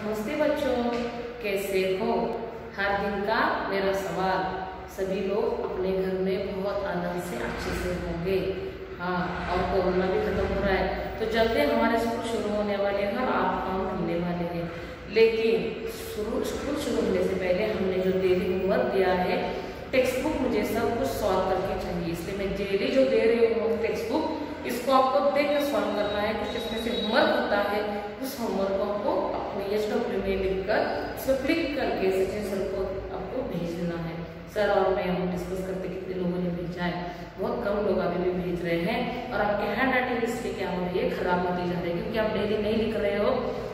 नमस्ते बच्चों, कैसे हो? हर दिन का मेरा सवाल, सभी लोग अपने घर में बहुत आनंद से अच्छे से होंगे। हाँ, और कोरोना भी खत्म हो रहा है तो जल्दी हमारे स्कूल शुरू होने वाले हैं और आप काम मिलने वाले हैं। लेकिन स्कूल शुरू होने से पहले हमने जो डेली होमवर्क दिया है, टेक्स्ट बुक मुझे सब कुछ सॉल्व करके चाहिए, इसलिए मैं डेली जो दे रही हूँ टेक्स्ट बुक, इसको आपको देख कर सॉल्व करना है। कुछ इसमें से होमवर्क होता है, उस होमवर्क को आपको अपने YesDoc में लिखकर उसको क्लिक करके सचिन सर को आपको भेज देना है। सर और मैं हम डिस्कस करते कितने लोगों ने भेजा है, बहुत कम लोग अभी भी भेज रहे हैं। और आपके हैंड राइटिंग इसलिए क्या हो रही है, खराब होती जा रही है, क्योंकि आप डेली नहीं लिख रहे हो,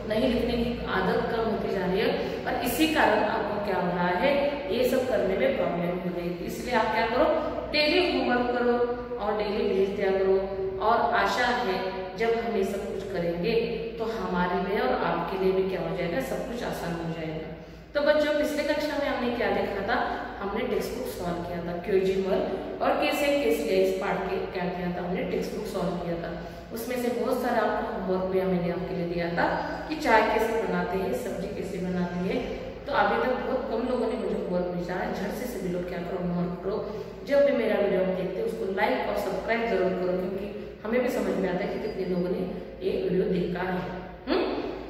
नहीं लिखने की आदत कम होती जा रही है और इसी कारण आपको क्या हो रहा है, ये सब करने में प्रॉब्लम हो रही है। इसलिए आप क्या करो, डेली होमवर्क करो और डेली भेज दिया करो। और आशा है जब हम ये सब कुछ करेंगे तो हमारे लिए और आपके लिए भी क्या हो जाएगा, सब कुछ आसान हो जाएगा। तो बच्चों, पिछले कक्षा में हमने क्या देखा था, हमने टेक्स्ट बुक सॉल्व किया था, क्योजिमल और कैसे केस पढ़ के क्या किया था, हमने टेक्स्ट बुक सॉल्व किया था। उसमें से बहुत सारा आपका होमवर्क भी मैंने आपके लिए दिया था कि चाय कैसे बनाते हैं, सब्जी कैसे बनाती है। तो अभी तक बहुत कम लोगों ने मुझे होमवर्क भेजा है। झट से सभी लोग क्या करो, होमवर्क करो। जब भी मेरा वीडियो देखते हैं उसको लाइक और सब्सक्राइब जरूर करो, क्योंकि हमें भी समझ में आता है कि कितने लोगों ने ये वीडियो देखा है।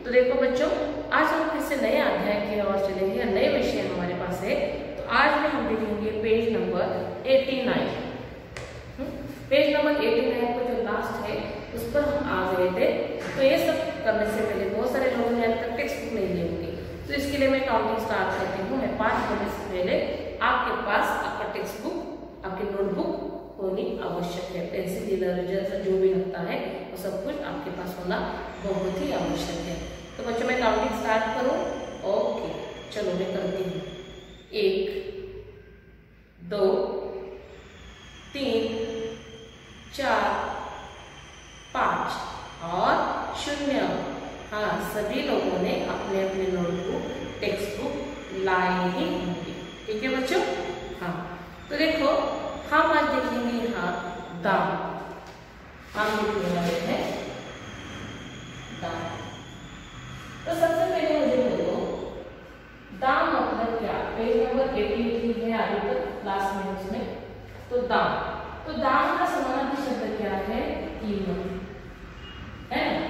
तो देखो बच्चों, आज हम फिर से नए अध्याय की ओर चलेंगे, नए विषय हमारे पास है। तो आज में हम देखेंगे पेज नंबर 89। पेज नंबर 89 को जो लास्ट है उस पर हम आ गए थे। तो ये सब करने से पहले बहुत सारे लोगों ने अब तक टेक्स्ट बुक नहीं ली होगी, तो इसके लिए मैं काउंटिंग स्टार्ट करती हूँ। मैं 5 करने से पहले आपके पास आपका टेक्स्ट बुक, आपकी नोटबुक होनी आवश्यक है। पेंसिल, इरेजर जो भी लगता है वो सब कुछ आपके पास होना बहुत ही आवश्यक है। तो बच्चों, मैं काउंटिंग स्टार्ट करूं? ओके, चलो मैं करती हूँ। 1 2 3 4 5 और 0। हाँ, सभी लोगों ने अपने अपने नोटबुक, टेक्स्ट बुक लाए ही होंगे। ठीक है बच्चों? हाँ, तो देखो हम आज देखेंगे यहाँ दाम। हम लिखने वाले हैं दाम। तो सबसे पहले मुझे बोलो, दाम मतलब क्या? पेज नंबर 83 है अभी तक क्लास में उसमें। तो दाम का समानार्थी शब्द क्या है? कीमत है ना?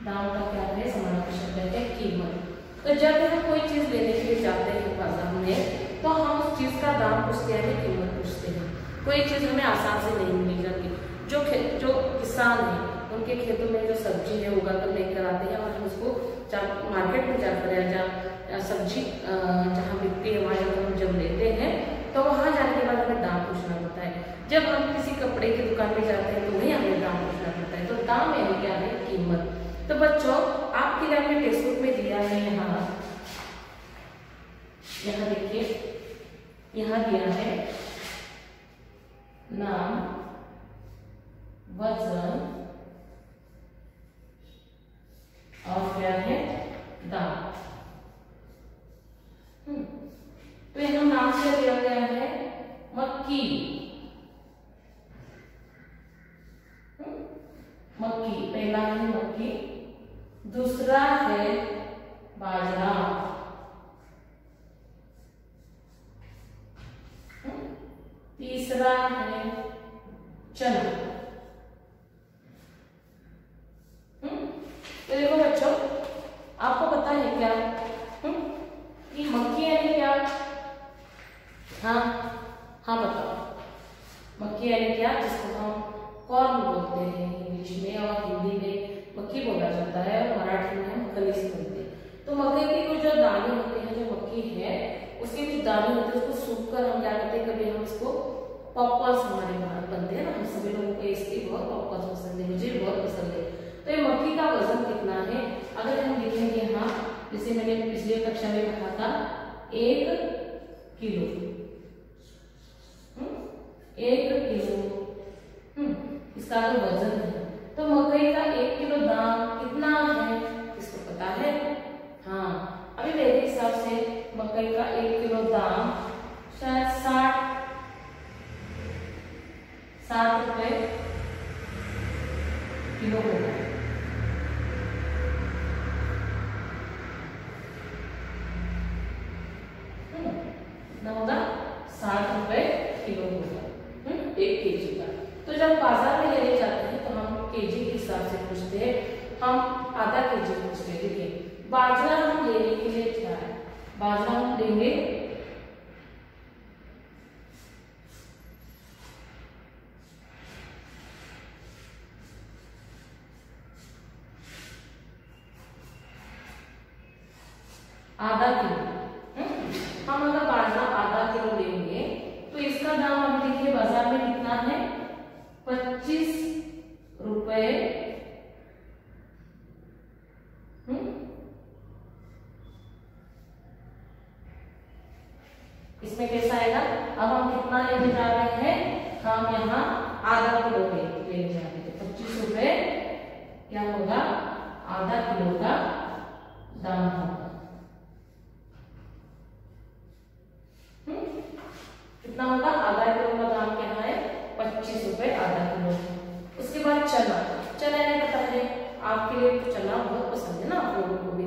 दाम का क्या है? समानार्थी शब्द है कीमत। तो जब हम कोई चीज लेने के लिए जाते हैं बाजार में, तो हम उस चीज का दाम पूछते हैं, कीमत पूछते हैं। कोई चीज हमें आसान से नहीं मिल जाती। जो किसान है उनके खेतों में जो सब्जी है उगा कर लेकर आते हैं और हम उसको मार्केट में जाकर या जहाँ सब्जी जहाँ बिकती है वहाँ जाकर हम जब लेते हैं, तो वहाँ जाने के बाद हमें दाम पूछना पड़ता है। जब हम किसी कपड़े की दुकान में जाते हैं तो वहीं हमें दाम पूछना पड़ता है। तो दाम यानी क्या है? कीमत। तो बच्चों, आपके लिए हमने टेक्स्ट बुक में दिया है यहाँ देखिए, यहाँ दिया है नाम, वजन और क्या है? दाम। तो यहाँ नाम से दिया गया है मक्की। मक्की पहला है मक्की, दूसरा है बाजरा, तीसरा है चना। तो देखो बच्चों, आपको पता है क्या कि मक्की यानी क्या? हाँ बताओ, मक्की यानी क्या? जिसको हम कॉर्न बोलते हैं इंग्लिश में और हिंदी में मक्की बोला जाता है और मराठी में हम कलिस बोलते हैं। तो मक्के के कुछ जो दाने होते हैं, जो मक्की है उसके कुछ दाने होते हैं, उसको सूख कर हम क्या करते हैं, कभी हम इसको पॉपकॉर्न हमारे बाहर बनते हैं ना, हम सभी लोगों को इसकी बहुत पॉपकॉर्न पसंद है, मुझे भी बहुत पसंद है। तो ये मक्की का वजन कितना है? अगर हम देखेंगे यहाँ, जैसे मैंने पिछले कक्षा में कहा था 1 किलो, 1 किलो इसका जो वजन है। तो मकई का 1 किलो दाम कितना है, इसको पता है? हाँ, अभी मेरे हिसाब से मकई का 1 किलो दाम शायद 60 रुपए किलो होगा। बाजार में लेने जाते हैं तो हम केजी के हिसाब से पूछते हैं, हम आधा केजी पूछते हैं। देखिए बाजरा हम लेने के लिए क्या है, बाजरा हम लेंगे आधा किलो। हम अगर बाजरा आधा किलो लेंगे तो इसका दाम अभी देखिए बाजार में कितना है, 25 रुपए। इसमें कैसा आएगा, अब हम कितना लेने जा रहे हैं, हम यहाँ आधा किलो लेने जा रहे हैं, 25 रुपए क्या होगा, आधा किलो का दाम होगा। कितना होगा, आधा किलो का दाम क्या है, 25 रुपए आधा किलो। उसके बाद चना, चना नहीं पता है आपके लिए, तो चना बहुत पसंद है ना आप लोगों को भी।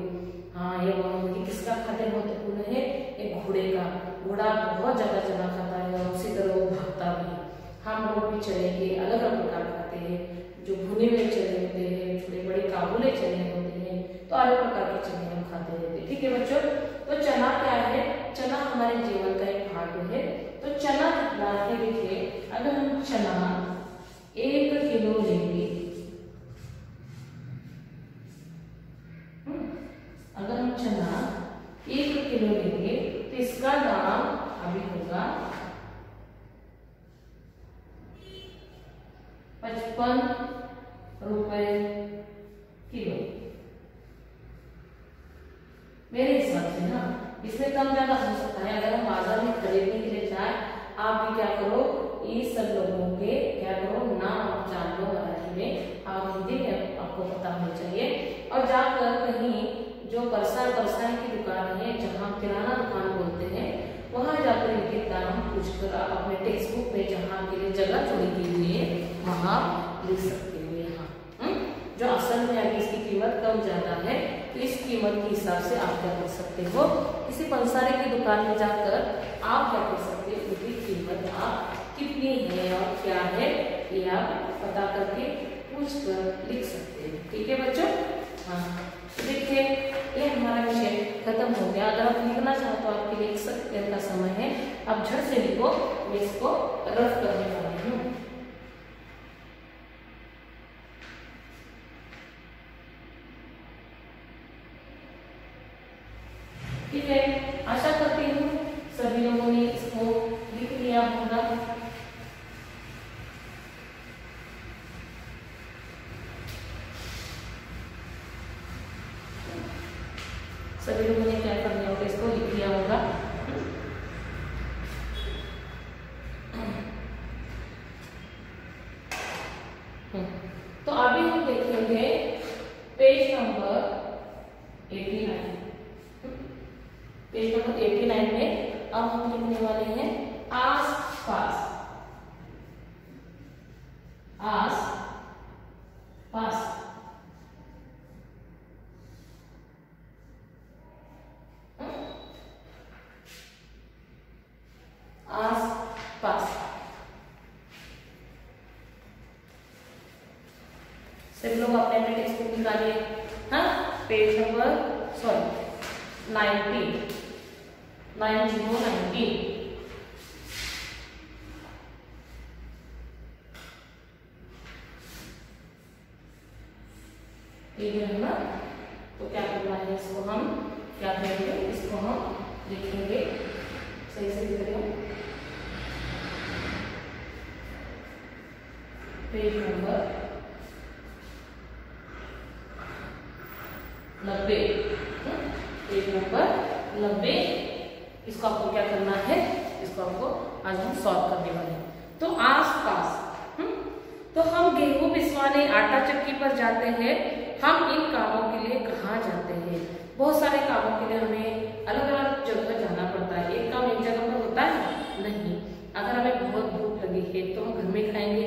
हाँ ये बहुत किसका खाते महत्वपूर्ण है, एक घोड़े का, घोड़ा बहुत ज्यादा चना खाता है और उसी तरह वो भागता भी है। हम लोग भी चने के अलग अलग प्रकार खाते हैं, जो भुने हुए चने होते हैं, छोटे बड़े काबुले चने होते हैं, तो अलग प्रकार के चने हम खाते रहते हैं। ठीक है बच्चों, तो चना क्या है, चना हमारे जीवन का एक भाग है। तो चना कितना है, देखिए अगर हम चना 1 किलो लेंगे, अगर हम चना 1 किलो लेंगे तो इसका दाम अभी होगा 55 रुपए किलो मेरे हिसाब से ना। इसमें कम ज्यादा हो सकता है, अगर हम बाजार में खरीदने के लिए जाए, आप भी क्या करो, ये सब लोगों के क्या करो, नाम आप जान लो मराठी में, आप हिंदी में आपको पता होना चाहिए। और जाकर कहीं जो परसान की दुकान है, जहाँ किराना दुकान बोलते हैं, वहां जाकर इनके दाम पूछकर आप अपने टेक्स्ट बुक में जहाँ के लिए जगह चुनी की हुई है वहां लिख सकते हो। यहाँ जो असल में अगर इसकी कीमत कम ज्यादा है तो इस कीमत के हिसाब से आप क्या कर सकते हो, किसी पंसारी की दुकान में जाकर आप क्या कर सकते हो, उनकी कीमत आप कितनी है और क्या है ये आप पता करके पूछ कर लिख सकते हैं। ठीक है बच्चों, हाँ तो देखिए ये हमारा विषय खत्म हो गया। अगर आप लिखना चाहो तो आपके लिए 1 सेकंड का समय है, आप झट से लिखो, मैं इसको रफ करने वाली हूँ। ठीक है, आशा करती हूँ सभी लोगों ने इसको लिख लिया होगा। सभी लोगों ने क्या कर लिया होगा, इसको लिख लिया होगा। तो अभी हम देखेंगे पेज नंबर 89। पेज नंबर 89 में अब हम लिखने वाले हैं आस पास, आस पास। आस पास सभी लोग अपने अपने टेक्स्ट बुक निकालिए। हाँ, पेज नंबर 90 ठीक है ना। तो क्या करना है, इसको हम क्या करेंगे, इसको हम लिखेंगे, सही से लिख रहे हो, पेज नंबर 90, पेज नंबर 90। इसको आपको क्या करना है, इसको आपको आज हम सॉल्व करने वाले हैं। तो आस पास, तो हम गेहूं पिसवाने आटा चक्की पर जाते हैं। हम इन कामों के लिए कहाँ जाते हैं, बहुत सारे कामों के लिए हमें अलग अलग जगह जाना पड़ता है। एक काम एक जगह पर होता है नहीं। अगर हमें बहुत भूख लगी है तो हम घर में खाएंगे,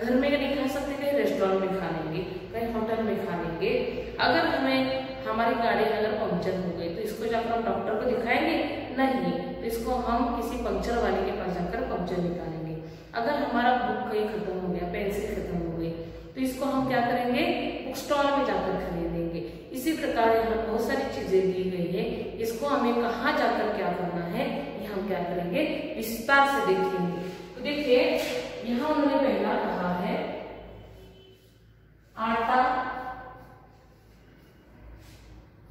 घर में नहीं खा सकते, कहीं रेस्टोरेंट में खा लेंगे, कहीं होटल में खा लेंगे। अगर हमें हमारी गाड़ी अगर पंक्चर हो गई तो इसको जाकर हम डॉक्टर को दिखाएंगे नहीं, तो इसको हम किसी पंक्चर वाले के पास जाकर पंक्चर निकालेंगे। अगर हमारा भूख कहीं खत्म हो गया गया, पेंसिल खत्म हो गई, तो इसको हम क्या करेंगे, बुक स्टॉल में जाकर खरीदेंगे। इसी प्रकार यहाँ बहुत सारी चीजें दी गई है, इसको हमें कहाँ जाकर क्या करना है ये हम क्या करेंगे, विस्तार से देखेंगे। तो देखिए यहाँ उन्होंने पहला कहा है आटा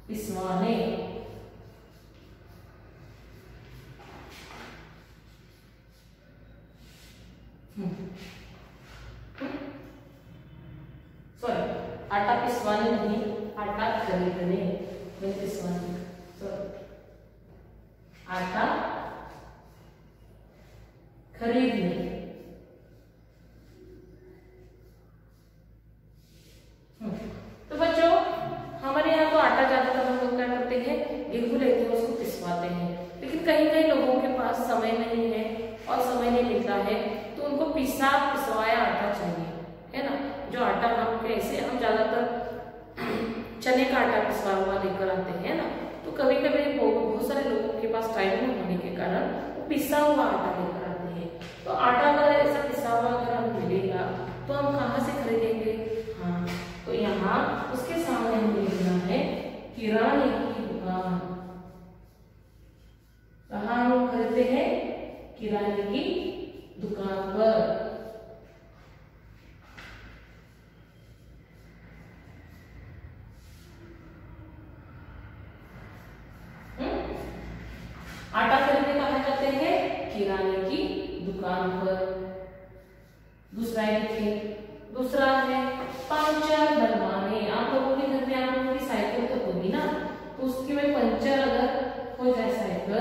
पिसवाने, सॉरी आटा पिसवाने नहीं, आटा खरीदने, पिसवाने, सॉरी आटा खरीदने। तो बच्चों हमारे यहाँ तो आटा ज्यादातर हम लोग क्या करते हैं, गेहूं लेते हैं उसको पिसवाते हैं, लेकिन कहीं कहीं लोगों के पास समय नहीं है और समय नहीं मिलता है, तो उनको पिसवाया आटा चाहिए, है ना। जो आटा हम कैसे, हम ज्यादातर चने का आटा पिसवा हुआ लेकर आते हैं ना, तो कभी कभी बहुत सारे लोगों के पास टाइम न होने के कारण वो पिसा हुआ आटा लेकर आते हैं। तो आटा अगर ऐसा पिसा हुआ अगर हमें मिलेगा तो हम कहाँ से खरीदेंगे, हाँ तो यहाँ उसके सामने हमें लिखना है किराने की दुकान। कहाँ हम खरीदते हैं, किराने की दुकान पर। आटा खरीदने कहाँ जाते हैं, किराने की दुकान पर। दूसरा देखिए, दूसरा है पंचर बनवाने। आप लोगों के घर में आप लोगों की साइकिल तो होगी ना, तो उसकी में पंचर अगर हो जाए साइकिल,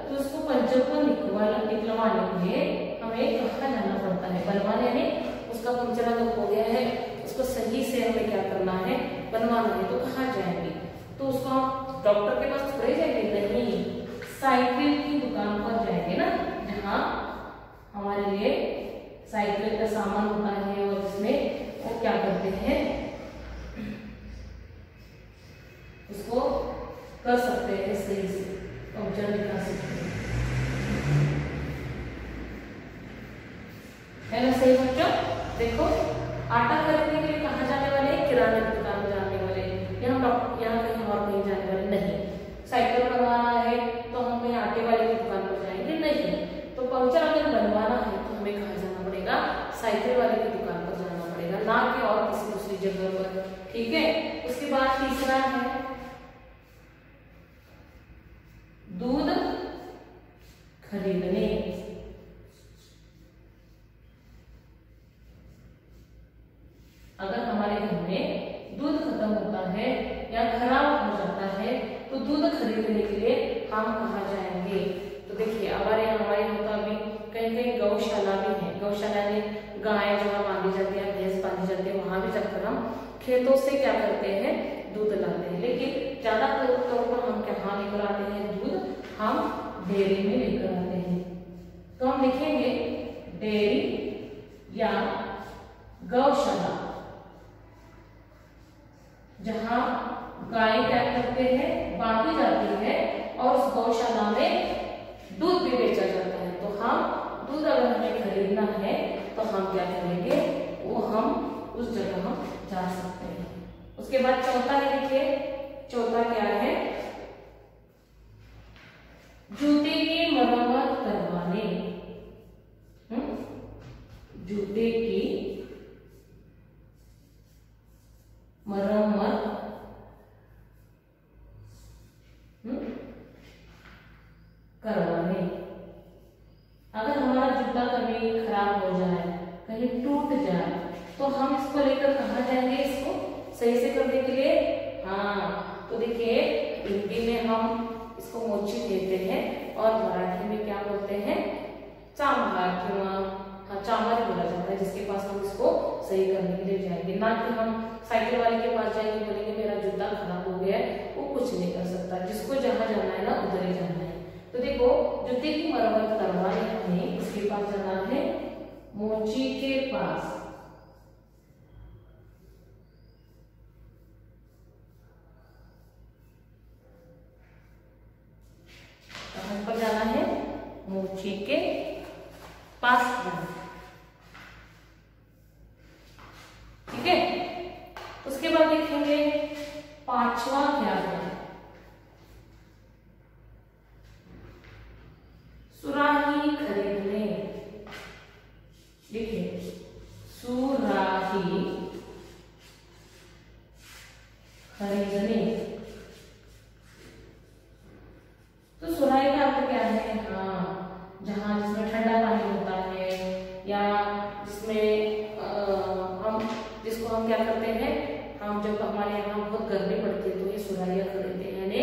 तो उसको पंचर को निकलवाने के लिए हमें कहाँ जाना पड़ता है, बनवाने में। उसका पंचर अगर हो गया है उसको सही से हमें क्या करना है, बनवाना है, तो कहाँ जाएंगे, तो उसको हम डॉक्टर के पास थोड़े जाएंगे, नहीं, साइकिल की दुकान पर जाएंगे ना, जहाँ हमारे लिए साइकिल का सामान होता है और इसमें वो क्या करते हैं, उसको कर सकते हैं सही से, पंक्चर दिखा सकते हैं, है ना। सही बच्चों, देखो आटा खरीदने के लिए कहाँ जाने वाले हैं, किराने की दुकान में जाने वाले हैं। यहाँ कहीं और नहीं जाने वाले, नहीं। साइकिल बनवाना है तो हम कहीं आटे वाले की दुकान पर जाएंगे, नहीं। तो पंक्चर अगर बनवाना है तो हमें कहाँ जाना पड़ेगा, साइकिल वाले की दुकान पर जाना पड़ेगा, ना कि और किसी दूसरी जगह पर, ठीक है। उसके बाद तीसरा है दूध खरीदने। अगर हमारे घर में दूध खत्म होता है या खराब हो जाता है तो दूध खरीदने के लिए हम कहाँ जाएंगे, तो देखिए हमारे यहाँ तो अभी कहीं कहीं गौशाला भी है। गौशाला में गाय जहाँ बांधी जाती है, भैंस बांधी जाती है, वहां भी जाकर हम खेतों से क्या करते हैं, दूध लाते हैं। लेकिन ज्यादातर तौर पर हम कहाँ लेकर आते हैं दूध, हम डेयरी में लेकर आते हैं। तो हम लिखेंगे डेयरी या गौशाला, जहां गाय क्या करते हैं, बांधी जाती है और उस गौशाला में दूध भी बेचा जाता है। तो हम दूध अगर हमें खरीदना है तो हम क्या करेंगे, वो हम उस जगह हम जा सकते हैं। उसके बाद चौथा है, देखिए चौथा क्या है, जूते की मरम्मत करवाने। जूते की मरम्मत करवाने। अगर हमारा जूता कभी खराब हो जाए, कहीं टूट जाए, तो हम इसको लेकर कहाँ जाएंगे, इसको सही से करने के लिए, हाँ तो देखिए हिंदी में हम इसको मोची कहते हैं और मराठी में क्या बोलते हैं, चांभार, हाँ चांभार बोला जाता है, जिसके पास हम इसको सही करने के लिए जाएंगे। ना कि हम साइकिल वाले के पास जाएंगे, बोलेंगे मेरा जूता खराब हो गया है, वो कुछ नहीं कर सकता। जिसको जहाँ जाना है ना उधर ही जाना है। तो देखो जूते की मरम्मत करवाने हमें इसके पास जाना है, मोची के पास। कहाँ पर जाना है, मोची के पास जाना है। पांचवा क्या है? सुराही खरीदने। देखिए, सुराही खरीदने। तो सुराही का अर्थ क्या है? हाँ, जहां जिसमें ठंडा पानी होता है या जिसमें जिसको हम क्या करते हैं, हम जब हमारे यहाँ बहुत गर्मी पड़ती है तो ये सुराहियाँ खरीदते हैं। यानी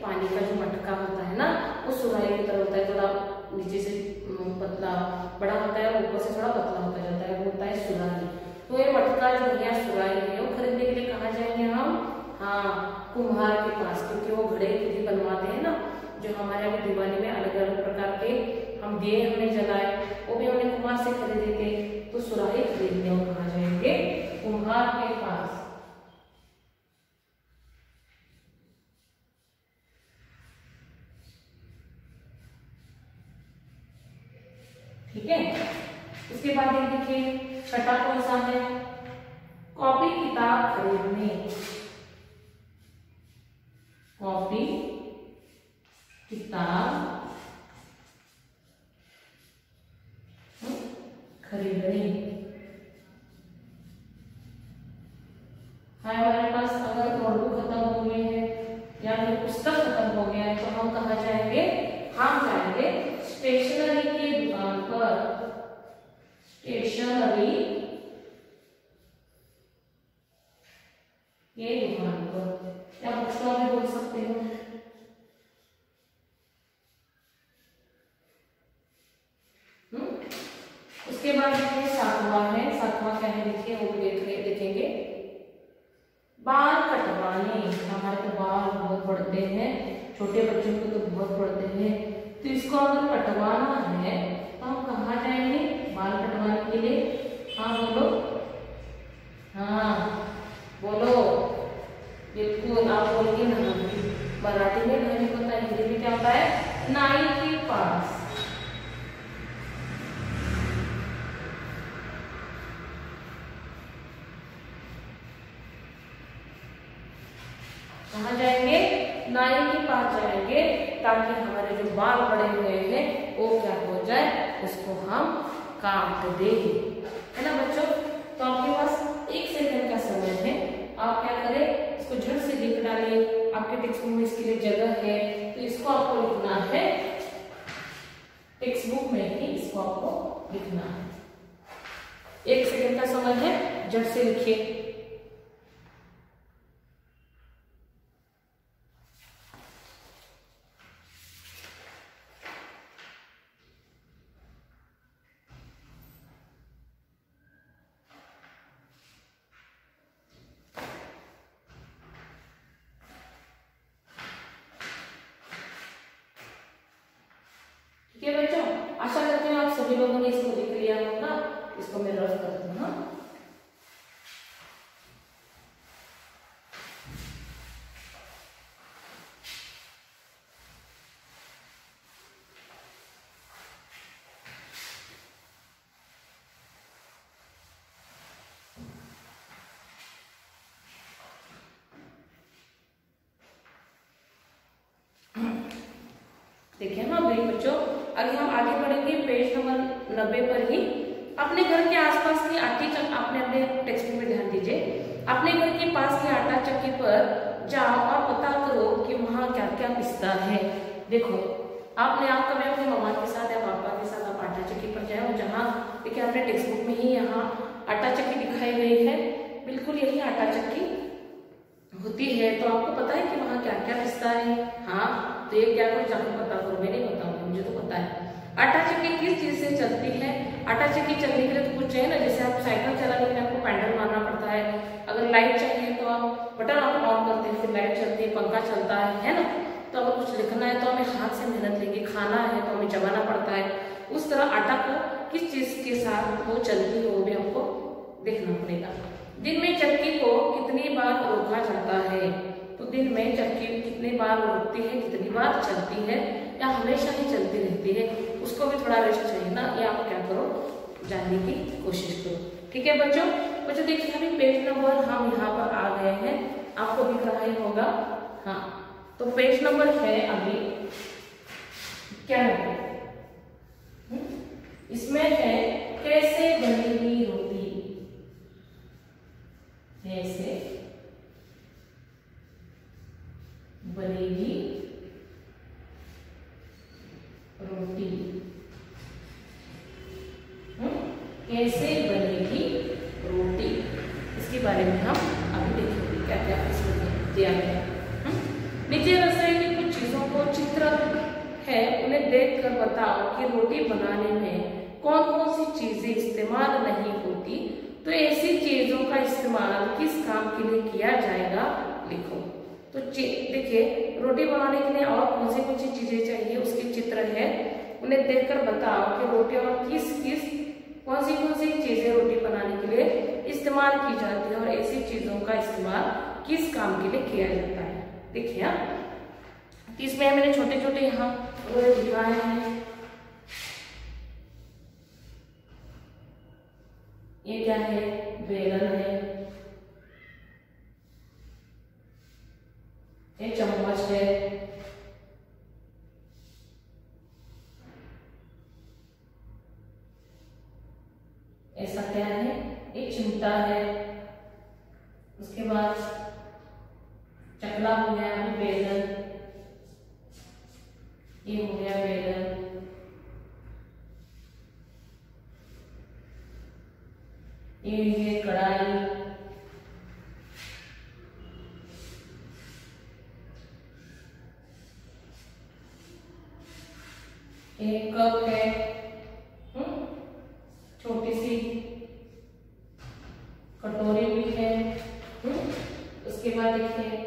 पानी का जो मटका होता है ना, वो सुराही की तरह होता है, थोड़ा नीचे से पतला बड़ा होता है, ऊपर से थोड़ा पतला होता जाता है, वो होता है सुराही। तो ये मटका जो है सुराही है, वो खरीदने के लिए कहाँ जाएंगे हम? हाँ, कुम्हार के पास, क्योंकि वो घड़े खुद ही बनवाते हैं ना। जो हमारे यहाँ दिवाली में अलग अलग प्रकार के हम दिए हमने जलाए, वो भी हमने कुम्हार से खरीदे थे। तो सुराही खरीदने वो कहाँ जाएंगे? कुम्हार के पास। ठीक है, उसके बाद ये देखिए छठा कौन सा है? कॉपी किताब खरीदने। कॉपी किताब खरीदने। हमारे पास अगर नोटबुक खत्म हो गई है या फिर पुस्तक खत्म हो गया है तो हम कहाँ जाएंगे? हम जाएंगे स्टेशनरी की दुकान पर। स्टेशनरी के दुकान पर या बुक स्टॉल भी बोल सकते हो। उसके बाद देखिए सातवां है। सातवां क्या है? देखिए वो देखेंगे बाल कटवाने। हमारे तो बाल बहुत बढ़ते हैं, छोटे बच्चों को तो बहुत बढ़ते हैं, तो इसको अगर कटवाना है तो हम कहाँ जाएंगे बाल कटवाने के लिए? हाँ बोलो, हाँ बोलो, बिल्कुल आप बोलिए ना। मराठी में नहीं होता है, हिंदी में क्या होता है? नाई के पास। कहाँ जाएंगे? नाई के पास जाएंगे, ताकि हमारे जो बाल बड़े हुए हैं वो क्या हो जाए, उसको हम काट दे, है ना बच्चों। तो आपके पास 1 सेकंड का समय है, आप क्या करें, इसको झट से लिख डालिए। आपके टेक्स्ट बुक में इसके लिए जगह है, तो इसको आपको लिखना है, टेक्स्ट बुक में ही इसको आपको लिखना है। 1 सेकंड का समय है, झट से लिखिए। ठीक है बच्चों, आशा करती हूँ आप सभी लोगों ने इसको लिख लिया होगा। इसको मैं रफ कर दूँ। हाँ, देखिए ना भाई बच्चों, अभी हम आगे बढ़ेंगे पेज नंबर 90 पर ही। अपने घर के आसपास की आटे चक्की, आपने अपने टेक्स्ट बुक में ध्यान दीजिए, अपने घर के पास की आटा चक्की पर जाओ और पता करो कि वहाँ क्या क्या पिसता है। देखो, आपने आप कभी अपने मम्मा के साथ या पापा के साथ आप आटा चक्की पर जाओ, जहाँ देखिए आपने टेक्स्ट बुक में ही यहाँ आटा चक्की दिखाई गई है, बिल्कुल यही आटा चक्की होती है। तो आपको पता है कि वहाँ क्या क्या पिसता है? हाँ, तो ये क्या करो, जाकर पता करो, मैं नहीं बताऊंगी, मुझे तो पता है। आटा चक्की किस चीज से चलती है? आटा चक्की चलने के लिए तो कुछ चाहिए ना, जैसे आप साइकिल चलाने के लिए आपको पैडल मारना पड़ता है। अगर लाइट चाहिए तो आप बटन आप ऑन करते हैं, फिर लाइट चलती है, पंखा चलता है ना। तो अगर कुछ लिखना है तो हमें हाथ से मेहनत लेके, खाना है तो हमें चबाना पड़ता है। उस तरह आटा को किस चीज के साथ वो चलती है वो भी हमको देखना पड़ेगा। दिन में चक्की को कितनी बार रोका जाता है? तो दिन में चक्की कितनी बार रुकती है, कितनी बार चलती है, या हमेशा ही चलती रहती है? उसको भी थोड़ा रेस्ट चाहिए ना, ये आप क्या करो, जानने की कोशिश करो। ठीक है बच्चों, देखिए अभी पेज नंबर हम यहाँ पर आ गए हैं, आपको दिख रहा ही होगा। हाँ, तो पेज नंबर है अभी क्या है, इसमें है कैसे बनेगी रोटी, कैसे बनेगी रोटी, कैसे बनेगी रोटी, इसके बारे में हम अभी देखेंगे क्या क्या इसमें दिया गया है। नीचे रसोई की कुछ चीजों को चित्र है उन्हें देखकर बताओ कि रोटी बनाने में कौन कौन सी चीजें इस्तेमाल नहीं होती, तो ऐसी चीजों का इस्तेमाल किस काम के लिए किया जाएगा लिखो। तो देखिए रोटी बनाने के लिए और कौन सी चीजें चाहिए उसके चित्र है, उन्हें देखकर बताओ कि रोटी और किस किस कौन सी चीजें रोटी बनाने के लिए इस्तेमाल की जाती है और ऐसी चीजों का इस्तेमाल किस काम के लिए किया जाता है। देखिए तो इसमें मैंने छोटे छोटे यहाँ दिखाए हैं, ये क्या है, बेलन है, ये चम्मच है, ऐसा क्या है, ये चिमटा है, उसके बाद चकला हो गया, बेलन, ये हो गया बेलन, ये कढ़ाई, एक कप है, छोटी सी कटोरी भी है, उसके बाद देखिए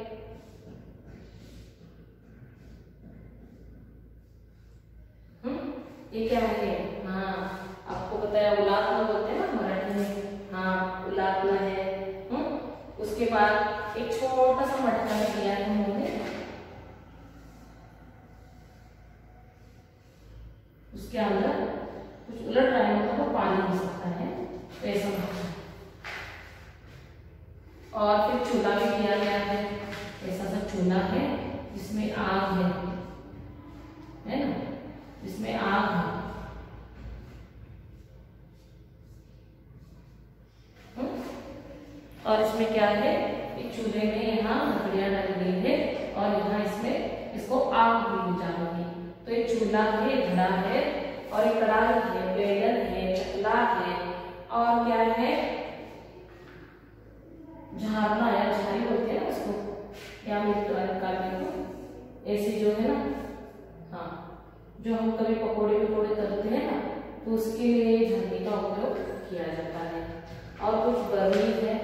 ये क्या है, हाँ आपको बताया उलाटना बोलते हैं ना मराठी में, हाँ उलाटना है। उसके बाद एक छोटा सा मटका दिया है उन्होंने, उसके अंदर कुछ उलट रहा है तो पानी हो सकता है, तो ऐसा मटका। और फिर चूल्हा भी दिया गया है, ऐसा सा चूल्हा है जिसमें आग है ना, जिसमें आग है। और इसमें क्या है, एक चूल्हे में यहाँ लकड़ियां डाली गई है और यहाँ इसमें इसको आग भी बुझानी है। तो एक चूल्हा है, घड़ा है और एक कढ़ाई है, बेलन है, चकला है और क्या है, झारना या झारी बोलते हैं उसको, या ऐसी जो है ना, हाँ जो हम कभी पकोड़े करते हैं ना, तो उसके लिए झारनी का उपयोग किया जाता है। और कुछ बर्नी है,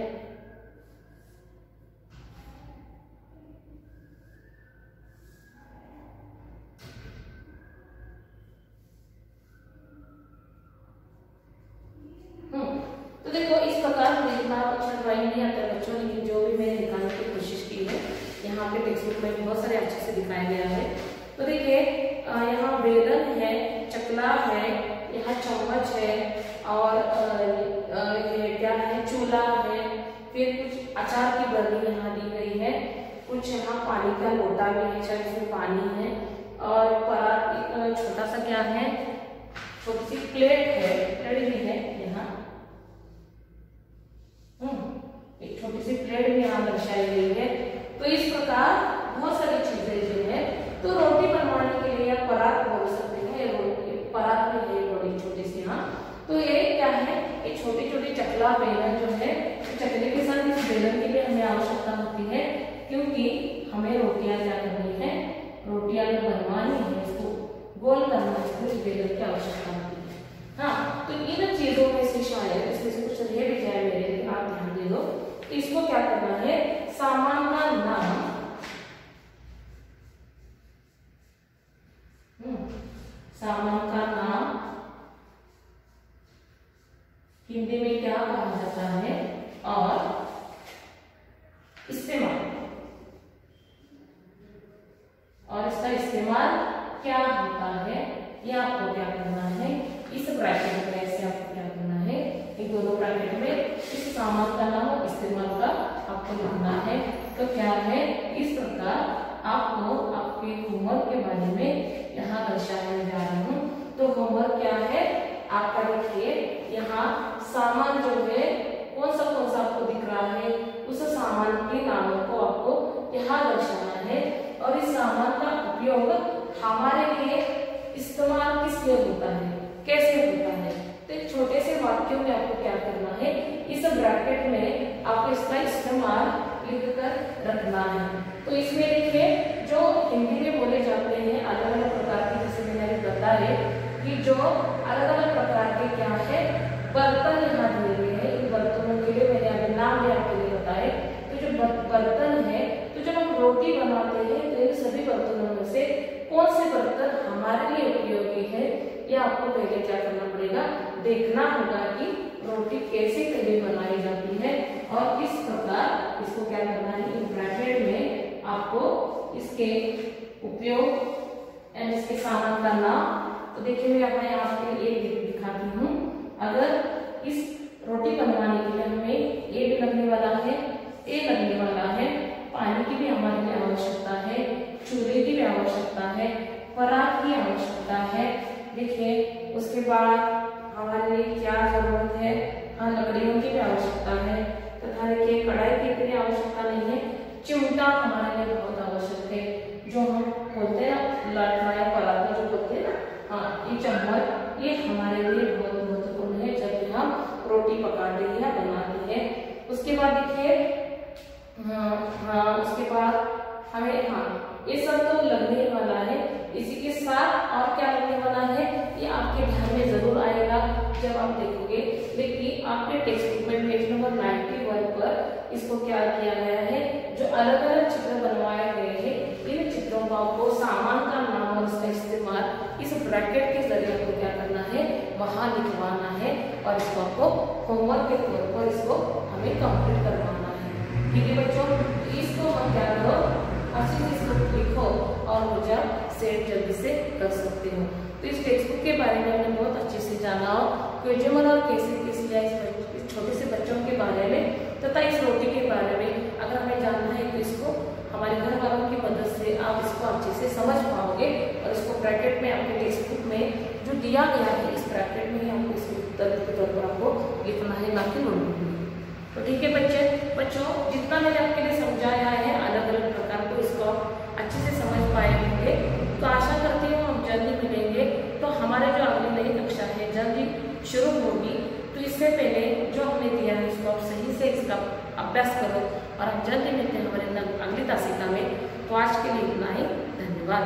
तो देखो इस प्रकार देखना अच्छा ड्राइंग नहीं आता बच्चों, लेकिन जो भी मैंने दिखाने की कोशिश की है यहाँ पे टेक्स्ट बुक में बहुत सारे अच्छे से दिखाया गया है। तो देखिए यहाँ बेलन है, चकला है, यहाँ चम्मच है और ये क्या है, चूल्हा है, फिर कुछ अचार की बर्नी यहाँ दी गई है, कुछ यहाँ पानी का लोटा भी है, शायद इसमें पानी है और परात छोटा सा क्या है, छोटी सी प्लेट है, प्लेट भी है यहाँ, एक छोटी सी प्लेट भी यहाँ दर्शाई गई है। तो इस प्रकार बहुत सारी चीजें जो है, तो रोटी बनवाने के लिए परात बोल सकते हैं, परात भी है बड़ी छोटी सी यहाँ। तो ये क्या है, एक छोटी छोटी चकला बेलन जो है, चकले के साथ इस बेलन के लिए हमें आवश्यकता होती है, क्योंकि हमें रोटियां क्या करनी है, रोटियां बनवानी है, इसको गोल करना है, इस बेलन की आवश्यकता होती है। हाँ, तो इन चीजों में से शायद इसमें से कुछ रह भी जाए मेरे, आप ध्यान दे दो। तो इसको क्या करना है, सामान का नाम, सामान का नाम हिंदी में क्या कहा जाता है और इस्तेमाल, और इसका इस्तेमाल क्या होता है, ये आपको क्या करना है, इस ब्रैकेट में से आपको क्या करना है, इन दोनों ब्रैकेट में इस सामान का नाम और इस्तेमाल का आपको लिखना है। तो क्या है, इस प्रकार आपको आपके होमवर्क के बारे में यहाँ दर्शाने जा रही हूँ। तो होमवर्क क्या है आपका, देखिए यहाँ सामान जो है कौन सा आपको दिख रहा है, उस सामान के नामों को आपको यहाँ दर्शाना है। और इस सामान का उपयोग हमारे लिए इस्तेमाल किस लिए होता है, कैसे होता है। तो एक छोटे से वाक्यों में आपको क्या करना है, इस ब्रैकेट में आपको इसका इस्तेमाल लिखकर रखना है। तो इसमें देखिए जो हिंदी में बोले जाते हैं अलग अलग प्रकार के, जैसे मैंने अभी बताया कि जो अलग अलग प्रकार के क्या है बर्तन यहाँ दिए हुए हैं। इन बर्तनों के लिए मैंने अभी नाम भी आपके लिए बताए। तो जो बर्तन है, तो जब हम रोटी बनाते हैं तो इन सभी बर्तनों में से कौन से बर्तन हमारे लिए उपयोगी है, यह आपको पहले क्या करना पड़ेगा, देखना होगा कि रोटी कैसे पहले बनाई जाती है और किस प्रकार इसको क्या करना है। इन ब्रैकेट में आपको इसके उपयोग एंड इसके सामान का नाम, तो देखिए मैं यहाँ आपके लिए दिखाती हूँ। अगर इस रोटी बनवाने के लिए हमें ए भी लगने वाला है, ए लगने वाला है, पानी की भी हमारे लिए आवश्यकता है, चूल्हे की भी आवश्यकता है, परात की आवश्यकता है। देखिए उसके बाद हमारे लिए क्या जरूरत है, हाँ लकड़ियों की भी आवश्यकता है तथा देखिए कढ़ाई की इतनी आवश्यकता नहीं है, चिमटा हमारे लिए बहुत आवश्यक है। जो हम बोलते हैं लाटना या परात जो बोलते हैं ना, हाँ ये चम्मच ये हमारे लिए बहुत महत्वपूर्ण है जब भी हम रोटी पकाते हैं या बनाते हैं। उसके बाद देखिए उसके बाद हमें ये सब तो लगने वाला है। इसी के साथ और क्या लगने वाला है, ये आपके ध्यान में जरूर आएगा जब आप देखोगे। देखिए आपके टेक्स्ट बुक में पेज नंबर 91 पर इसको क्या किया गया है, जो अलग अलग चित्र बनवाए गए हैं, इन चित्रों को आपको सामान का नाम और उसका इस्तेमाल इस ब्रैकेट के जरिए आपको क्या करना है, वहां लिखवाना है और इसको आपको होमवर्क के तौर पर इसको हमें कंप्लीट करवाना है। ठीक है बच्चों, इसको हम क्या करो, अच्छे से इसको लिखो और मुझे सेट जल्दी से कर सकते हो। तो इस टेक्स्ट बुक के बारे में हमने बहुत अच्छे से जाना हो, क्वेजमल और कैसे किस लिया इस छोटे से बच्चों के बारे में तथा इस रोटी के बारे में अगर हमें जानना है तो इसको हमारे घर वालों की मदद से आप इसको अच्छे से समझ पाओगे। और इसको ब्रैकेट में आपके टेक्स्ट बुक में जो दिया गया है इस ब्रैकेट में ही आपको इसको उत्तर के तौर पर आपको लिखना है, ना कि नोटबुक में। तो ठीक है बच्चों जितना मैंने आपके लिए समझाया है अलग अलग प्रकार को, इसको आप अच्छे से समझ पाए होंगे। तो आशा करती हूँ हम जल्दी मिलेंगे। तो हमारे जो अगली नई कक्षा है जल्दी शुरू होगी, तो इससे पहले जो हमने दिया है इसको आप सही से इसका अभ्यास करो और हम जल्दी मिलते हैं हमारे अगली तासिका में। तो आज के लिए इतना ही, धन्यवाद।